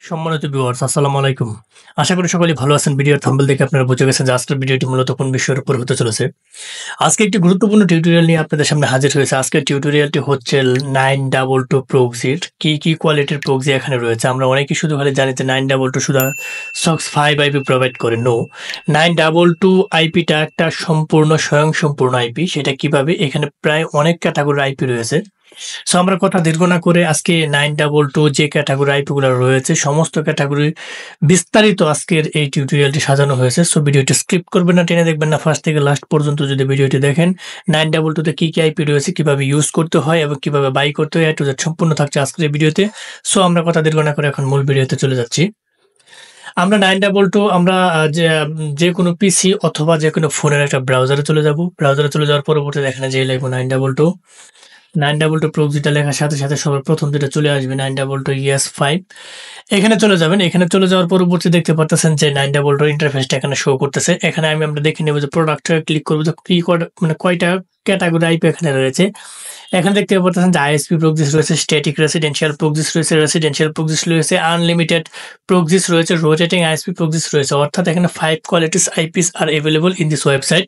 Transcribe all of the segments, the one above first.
সম্মানিত ভিউয়ার্স আসসালামু আলাইকুম। আশা করি সকলেই ভালো আছেন। ভিডিওর থাম্বনেল দেখে আপনারা বুঝে গেছেন যে আজকের ভিডিওটি মূলত কোন বিষয়ের উপর হতে চলেছে। আজকে একটি গুরুত্বপূর্ণ টিউটোরিয়াল নিয়ে আপনাদের সামনে হাজির হয়েছে। আজকের টিউটোরিয়ালটি হচ্ছে 922 প্রক্সির কি কোয়ালিটির প্রক্সি এখানে রয়েছে। আমরা অনেকেই শুধু খালি জানি যে 922 শুধু SOCKS 5 আইপি প্রোভাইড করে। নো, 922 আইপিটা একটা সম্পূর্ণ স্বয়ংসম্পূর্ণ আইপি। সেটা কিভাবে? এখানে প্রায় অনেক ক্যাটাগরির আইপি রয়েছে। সো আমরা কথা দীর্ঘ না করে আজকে 922 যে ক্যাটাগরি আইপিগুলো রয়েছে সমস্ত ক্যাটাগরি বিস্তারিত আজকের এই টিউটোরিয়ালটি সাজানো হয়েছে। সো ভিডিওটি স্কিপ করবেন না, টেনে দেখবেন না, ফার্স্ট থেকে লাস্ট পর্যন্ত যদি ভিডিওটি দেখেন 922 তে কি আইপি রয়েছে, কিভাবে ইউজ করতে হয় এবং কিভাবে বাই করতে হয়, টু জেড সম্পূর্ণ থাকছে আজকের এই ভিডিওতে। সো আমরা কথা দীর্ঘ না করে এখন মূল ভিডিওতে চলে যাচ্ছি। আমরা 922 আমরা যে কোনো পিসি অথবা যে কোনো ফোনের একটা ব্রাউজারে চলে যাব। ব্রাউজারে চলে যাওয়ার পরবর্তীতে এখানে যে লিখব 922 প্রক্সিটা লেখার সাথে সাথে সবার প্রথম যেটা চলে আসবে 922 ES5। এখানে চলে যাবেন। এখানে চলে যাওয়ার পরবর্তী দেখতে পাচ্ছেন যে 922 ইন্টারফেসটা এখানে শো করতেছে। এখানে আমরা দেখে নেব যে প্রোডাক্টে ক্লিক করব যে কি মানে কয়টা ক্যাটাগরি আইপি এখানে রয়েছে। এখানে দেখতে পাচ্ছেন যে আইএসপি প্রক্সিস রয়েছে, স্ট্যাটিক রেসিডেন্সিয়াল প্রক্সিস রয়েছে, রেসিডেন্সিয়াল প্রক্সিস রয়েছে, আনলিমিটেড প্রক্সিস রয়েছে, রোটেটিং আইএসপি প্রক্সিস রয়েছে। অর্থাৎ এখানে 5 qualities IPs are available in this website.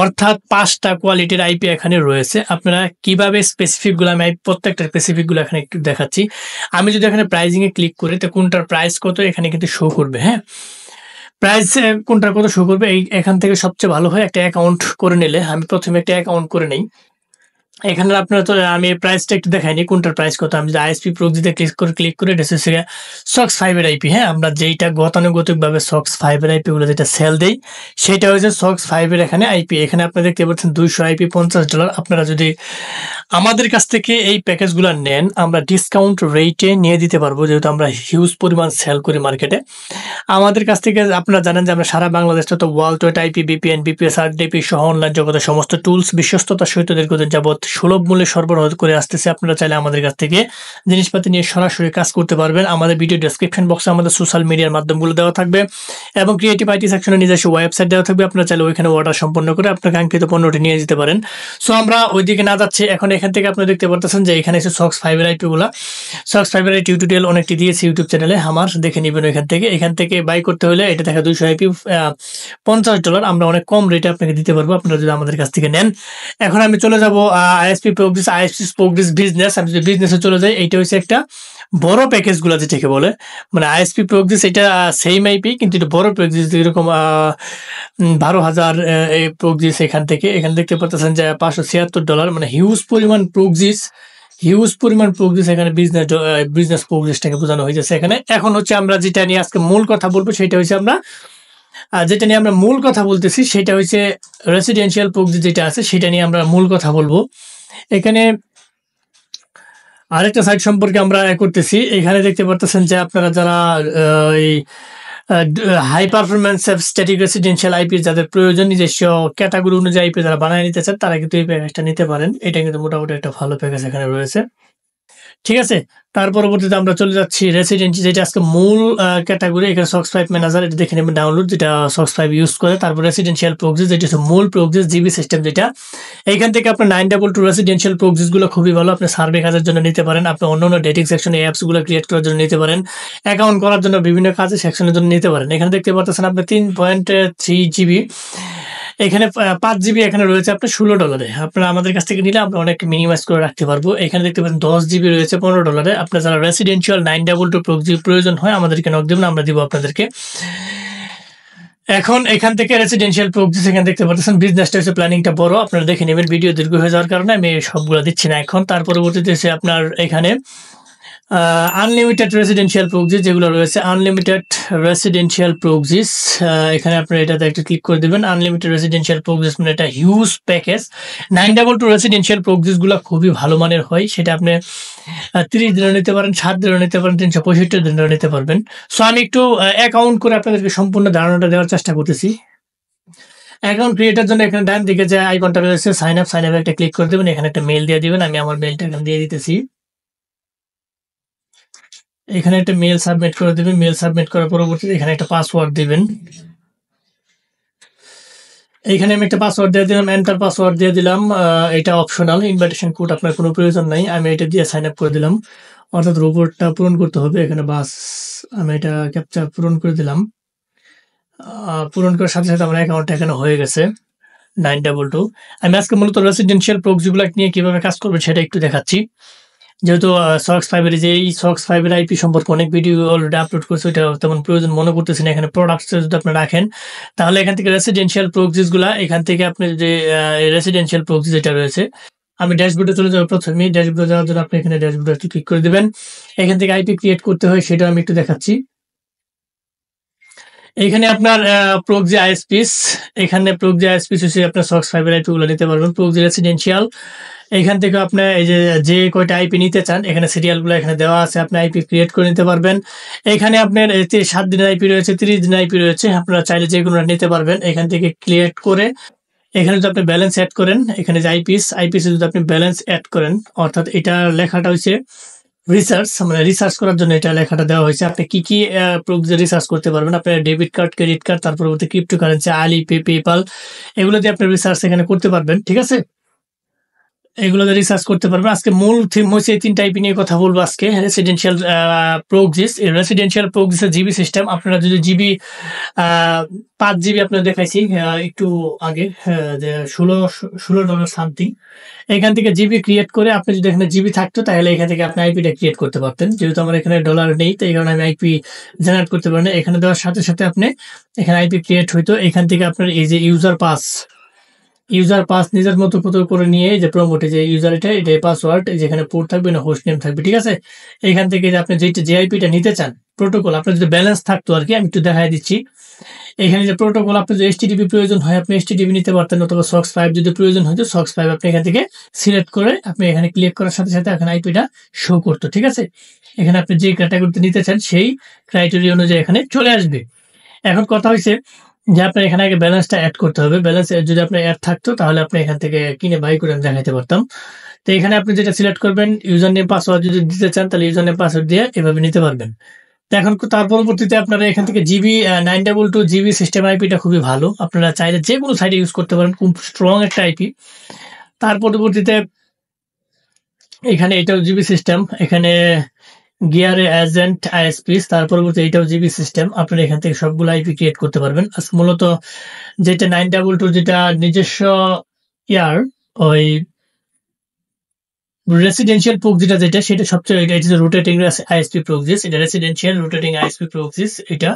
অর্থাৎ 5টা কোয়ালিটির আইপি এখানে রয়েছে। আপনারা কিভাবে স্পেসিফিকগুলো আমি প্রত্যেকটা স্পেসিফিকগুলো এখানে একটু দেখাচ্ছি। আমি যদি এখানে প্রাইজিং এ ক্লিক করি তো কোনটার প্রাইস কত এখানে কিন্তু শো করবে। হ্যাঁ, প্রাইস কোনটার কত শো করবে। এখান থেকে সবচেয়ে ভালো হয় একটা অ্যাকাউন্ট করে নিলে। আমি প্রথমে একটা অ্যাকাউন্ট করে নেই। এখানে আপনারা তো আমি প্রাইসটা একটু দেখাইনি কোনটার প্রাইস কত। আমি যদি আইএসপি প্রক্সিতে ক্লিক করে এটা হচ্ছে SOCKS 5 এর আইপি। হ্যাঁ, আমরা যেইটা গতানুগতিকভাবে SOCKS 5 এর আইপি গুলো যেটা সেল দেই সেটা হচ্ছে SOCKS 5 এর এখানে আইপি। এখানে আপনারা দেখতে পাচ্ছেন 200 আইপি $50। আপনারা যদি আমাদের কাছ থেকে এই প্যাকেজগুলো নেন আমরা ডিসকাউন্ট রেটে নিয়ে দিতে পারবো, যেহেতু আমরা হিউজ পরিমাণ সেল করি মার্কেটে। আমাদের কাছ থেকে আপনারা জানেন যে আমরা সারা বাংলাদেশে তো world wide IP, VPN, VPS, RDP সহ অনলাইন জগতের সমস্ত টুলস বিশ্বস্ততার সহিত দীর্ঘদিন যাবৎ সুলভ মূল্যে সরবরাহ করে আসতেছে। আপনারা চাইলে আমাদের কাছ থেকে জিনিসপাতি নিয়ে সরাসরি কাজ করতে পারবেন। আমাদের ভিডিও ডেসক্রিপশন বক্সে আমাদের সোশ্যাল মিডিয়ার মাধ্যমগুলো দেওয়া থাকবে এবং ক্রিয়েটিভ আইটি সেকশনে নিজস্ব ওয়েবসাইট দেওয়া থাকবে। আপনারা চাইলে ওইখানে অর্ডার সম্পন্ন করে আপনার কাঙ্ক্ষিত পণ্যটি নিয়ে যেতে পারেন। সো আমরা ওইদিকে না যাচ্ছি, এখন এখান থেকে আপনারা দেখতে পারতেছেন যে এখানে এসে SOCKS 5 এর আইপিগুলো। SOCKS 5 এর টিউটোরিয়াল অনেকটি দিয়েছি ইউটিউব চ্যানেলে, আমার দেখে নেবেন। এখান থেকে বাই করতে হলে এটা দেখা 200 আইপি $50। আমরা অনেক কম রেটে আপনাকে দিতে পারবো আপনারা যদি আমাদের কাছ থেকে নেন। এখন আমি চলে যাব আইএসপি প্রক্সিস বিজনেস। আমি যদি বিজনেসে চলে যাই, এইটা হচ্ছে একটা বড় প্যাকেজগুলো যেটাকে বলে, মানে আইএসপি প্রক্সিস এটা সেম আইপি কিন্তু এটা বড় প্রক্সিস, এরকম 12,000 এই প্রক্সিস। এখানে দেখতে পাচ্ছেন যে $576, মানে হিউজ পরিমাণ প্রক্সিস এখানে বিজনেস প্রক্সিসটাকে বোঝানো হয়েছে এখানে। এখন হচ্ছে আমরা যেটা নিয়ে আজকে মূল কথা বলবো সেটা হচ্ছে যেটা নিয়ে আমরা মূল কথা বলতেছি সেটা হচ্ছে রেসিডেন্সিয়াল প্রক্সি যেটা আছে সেটা নিয়ে আমরা মূল কথা বলবো। এখানে আরেকটা সাইট সম্পর্কে আমরা করতেছি। এখানে দেখতে পারতেছেন যে আপনারা যারা এই high performance static residential IP যাদের প্রয়োজন, নিজস্ব ক্যাটাগরি অনুযায়ী আইপি যারা বানিয়ে নিতে চান তারা কিন্তু এই প্যাকেজটা নিতে পারেন। এটা কিন্তু মোটামুটি একটা ভালো প্যাকেজ এখানে রয়েছে। ঠিক আছে, তার পরবর্তীতে আমরা চলে যাচ্ছি রেসিডেন্সি যেটা আজকে মূল ক্যাটাগরি। এখানে SOCKS 5 ম্যানেজার এটা দেখে নেবেন ডাউনলোড, যেটা SOCKS 5 ইউজ করে। তারপর রেসিডেন্সিয়াল প্রক্সিস যেটা হচ্ছে মূল প্রক্সিস জিবি সিস্টেম যেটা। এইখান থেকে আপনার 922 রেসিডেন্সিয়াল প্রক্সিসগুলো খুবই ভালো। আপনি সার্ভে কাজের জন্য নিতে পারেন, আপনি অন্য ডেটিং সেকশনে অ্যাপসগুলো ক্রিয়েট করার জন্য নিতে পারেন, অ্যাকাউন্ট করার জন্য বিভিন্ন কাজে সেকশনের জন্য নিতে পারেন। এখানে দেখতে পাচ্ছেন আপনি 3.3 জিবি, এখানে 5 জিবি এখানে রয়েছে আপনার $16। আপনারা আমাদের কাছ থেকে নিলে আমরা অনেক মিনিমাইজ করে রাখতে পারবো। এখানে দেখতে পাচ্ছেন 10 জিবি রয়েছে $15। আপনার যারা রেসিডেন্সিয়াল 922 প্রক্সি প্রয়োজন হয় আমাদেরকে নক দেবেন, আমরা দিব আপনাদেরকে। এখন এখান থেকে রেসিডেন্সিয়াল প্রক্সিস এখানে দেখতে পাচ্ছেন বিজনেসটা হচ্ছে প্ল্যানিংটা বড়, আপনারা দেখে নেবেন। ভিডিও দীর্ঘ হয়ে যাওয়ার কারণে আমি সবগুলো দিচ্ছি না এখন। তার পরবর্তীতে এসে আপনার এখানে আনলিমিটেড রেসিডেন্সিয়াল প্রক্সিস যেগুলো রয়েছে, আনলিমিটেড রেসিডেন্সিয়াল প্রক্সিস এখানে আপনারা এটাতে একটা ক্লিক করে দেবেন। আনলিমিটেড রেসিডেন্সিয়াল প্রক্সিস মানে এটা হিউজ প্যাকেজ। 922 রেসিডেন্সিয়াল প্রক্সিসগুলো খুবই ভালো মানের হয়। সেটা আপনি 30 দিনও নিতে পারেন, 7 দিনও নিতে পারেন, 365 দিনও নিতে পারবেন। সো আমি একটু অ্যাকাউন্ট করে আপনাদেরকে সম্পূর্ণ ধারণাটা দেওয়ার চেষ্টা করতেছি। অ্যাকাউন্ট ক্রিয়েটের জন্য এখানে ডান দিকে যে আইকনটা রয়েছে সাইন আপ একটা ক্লিক করে দেবেন। এখানে একটা মেল দিয়ে দিবেন। আমি আমার মেলটা এখানে দিয়ে দিতেছি। এখানে একটা মেল সাবমিট করে দেবেন। মেল সাবমিট করার পরবর্তীতে এখানে একটা পাসওয়ার্ড দিবেন। এখানে আমি একটা পাসওয়ার্ড দিয়ে দিলাম, এন্টার পাসওয়ার্ড দিয়ে দিলাম। এটা অপশনাল, ইনভাইটেশন কোড আপনার কোনো প্রয়োজন নাই। আমি এটা দিয়ে সাইন আপ করে দিলাম। অর্থাৎ রোবটটা পূরণ করতে হবে। এখানে বাস আমি এটা ক্যাপচা পূরণ করে দিলাম। পূরণ করার সাথে সাথে আমার অ্যাকাউন্টটা এখানে হয়ে গেছে 922। আমি আজকে মূলত রেসিডেন্সিয়াল প্রক্সিগুলো নিয়ে কিভাবে কাজ করবেন সেটা একটু দেখাচ্ছি। যেহেতু সক্স ফাইবারের যে এই সক্স ফাইবার আইপি সম্পর্কে অনেক ভিডিও অলরেডি আপলোড করেছে, ওইটা তেমন প্রয়োজন মনে করতেছি না। এখানে প্রোডাক্টস যদি আপনি রাখেন তাহলে এখান থেকে রেসিডেন্সিয়াল প্রক্সিসগুলা এখান থেকে আপনি যে রেসিডেন্সিয়াল প্রক্সি যেটা রয়েছে, আমি ড্যাশবোর্ডে চলে যাবো। প্রথমেই ড্যাশবোর্ডে যাওয়ার জন্য আপনি এখানে ড্যাশবোর্ডে একটু ক্লিক করে দেবেন। এখান থেকে আইপি ক্রিয়েট করতে হয় সেটা আমি একটু দেখাচ্ছি। এখানে আপনার প্রক্সি আইএসপিস, এখানে প্রক্সি আইএসপিস হচ্ছে আপনার সক্স ফাইবার আইপিগুলো নিতে পারবেন। প্রক্সি রেসিডেন্সিয়াল এখান থেকে আপনার এই যে কয়টা আইপি নিতে চান এখানে সিরিয়ালগুলো এখানে দেওয়া আছে, আপনি আইপি ক্রিয়েট করে নিতে পারবেন। এখানে আপনার 7 দিনের আইপি রয়েছে, 30 দিনের আইপি রয়েছে, আপনারা চাইলে যে কোনো নিতে পারবেন। এখান থেকে ক্রিয়েট করে এখানে যদি আপনি ব্যালেন্স অ্যাড করেন, এখানে যে আইপিএস যদি আপনি ব্যালেন্স অ্যাড করেন, অর্থাৎ এটা লেখাটা হচ্ছে রিসার্চ, মানে রিসার্চ করার জন্য এটা লেখাটা দেওয়া হয়েছে। আপনি কি কি রিসার্চ করতে পারবেন, আপনার ডেবিট কার্ড, ক্রেডিট কার্ড, তার পরবর্তী ক্রিপ্টোকারেন্সি, আলিপে, পেপাল, এগুলো দিয়ে আপনি রিসার্চ এখানে করতে পারবেন। ঠিক আছে, এগুলোতে রিসার্চ করতে পারবেন। আজকে মূল থিম হচ্ছে এই 3 টাইপ নিয়ে কথা বলবো আজকে। রেসিডেন্সিয়াল প্রক্সিস, এই রেসিডেন্সিয়াল প্রক্সিসের জিবি সিস্টেম। আপনারা যদি জিবি 5 জিবি আপনার দেখাইছি একটু আগে, যে $16 সামথিং, এখান থেকে জিবি ক্রিয়েট করে আপনি যদি এখানে জিবি থাকতো তাহলে এখান থেকে আপনি আইপিটা ক্রিয়েট করতে পারতেন। যেহেতু আমার এখানে ডলার নেই তাই কারণে আমি আইপি জেনারেট করতে পারি না। এখানে দেওয়ার সাথে সাথে আপনি এখানে আইপি ক্রিয়েট হইতো। এখান থেকে আপনার এই যে ইউজার পাস নিজের মতো করে নিয়ে যে প্রমোটে যে ইউজার এটা পাসওয়ার্ড যেখানে পোর্ট থাকবে না হোস্ট নেম থাকবে। ঠিক আছে, এখান থেকে যে আপনি যে আইপিটা নিতে চান প্রোটোকল, আপনার যদি ব্যালেন্স থাকতো আর কি, আমি একটু দেখাই দিচ্ছি। এখানে যে প্রোটোকল, আপনার যদি HTTP প্রয়োজন হয় আপনি HTTP নিতে পারতেন, অথবা সক্স 5 যদি প্রয়োজন হয়তো সক্স 5 আপনি এখান থেকে সিলেক্ট করে আপনি এখানে ক্লিক করার সাথে সাথে এখানে আইপিটা শো করতো। ঠিক আছে, এখানে আপনি যে ক্যাটাগরিতে নিতে চান সেই ক্রাইটেরিয়া অনুযায়ী এখানে চলে আসবে। এখন কথা হয়েছে যে আপনার এখানে আগে ব্যালেন্সটা অ্যাড করতে হবে। ব্যালেন্স যদি আপনার অ্যাড থাকতো তাহলে আপনি এখান থেকে কিনে বাই করে আমি দেখাইতে পারতাম। তো এখানে আপনি যেটা সিলেক্ট করবেন, ইউজার নেম পাসওয়ার্ড যদি দিতে চান তাহলে ইউজার নেম পাসওয়ার্ড দিয়ে এভাবে নিতে পারবেন। তো এখন তার পরবর্তীতে আপনারা এখান থেকে জিবি 922 জিবি সিস্টেম আইপিটা খুবই ভালো, আপনারা চাইলে যে কোনো সাইটে ইউজ করতে পারেন, খুব স্ট্রং একটা আইপি। তার পরবর্তীতে এখানে এটাও জিবি সিস্টেম, এখানে গিয়ার এজেন্ট আইএসপিস, তার পরবর্তী এটাও জিবি সিস্টেম। আপনারা এখান থেকে সবগুলো আইপি ক্রিয়েট করতে পারবেন। মূলত যেটা 922 যেটা নিজস্ব ইয়ার ওই রেসিডেন্সিয়াল প্রক্সিটা যেটা সবচেয়ে এটা হচ্ছে রোটেটিং আইএসপি প্রক্সিস, এটা রেসিডেন্সিয়াল রোটেটিং আইএসপি প্রক্সিস এটা।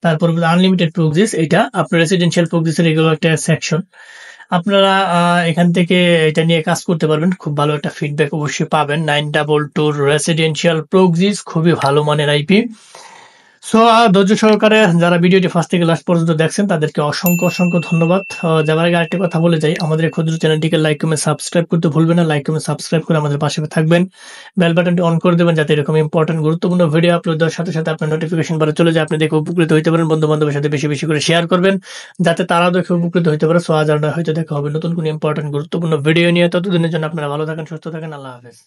তারপর আনলিমিটেড প্রক্সিস, এটা আপনার রেসিডেন্সিয়াল প্রক্সিসের এগুলো একটা সেকশন। আপনারা এখান থেকে এটা নিয়ে কাজ করতে পারবেন, খুব ভালো একটা ফিডব্যাক অবশ্যই পাবেন। 922 রেসিডেন্সিয়াল প্রক্সিস খুবই ভালো মানের আইপি। সো ধৈর্য সহকারে যারা ভিডিওটি ফার্স্ট থেকে লাস্ট পর্যন্ত দেখছেন তাদেরকে অসংখ্য ধন্যবাদ। যাবার আগে আরেকটা কথা বলে যাই, আমাদের ক্ষুদ্র চ্যানেলটিকে লাইক কমেন্ট সাবস্ক্রাইব করতে ভুলবেন না। লাইক কমেন্ট সাবস্ক্রাইব করে আমাদের পাশে থাকবেন, বেল বাটনটি অন করে দেবেন যাতে এরকম ইম্পর্টেন্ট গুরুত্বপূর্ণ ভিডিও আপলোড দেওয়ার সাথে সাথে আপনার নোটিফিকেশন বারে চলে যায়, আপনি দেখে উপকৃত হতে পারেন। বন্ধু বান্ধবের সাথে বেশি বেশি করে শেয়ার করবেন যাতে তারাও দেখে উপকৃত হতে পারে। সো আজ আমরা হয়তো দেখা হবে নতুন কোনো ইম্পর্টেন্ট গুরুত্বপূর্ণ ভিডিও নিয়ে। ততদিনের জন্য আপনারা ভালো থাকেন, সুস্থ থাকেন, আল্লাহ হাফেজ।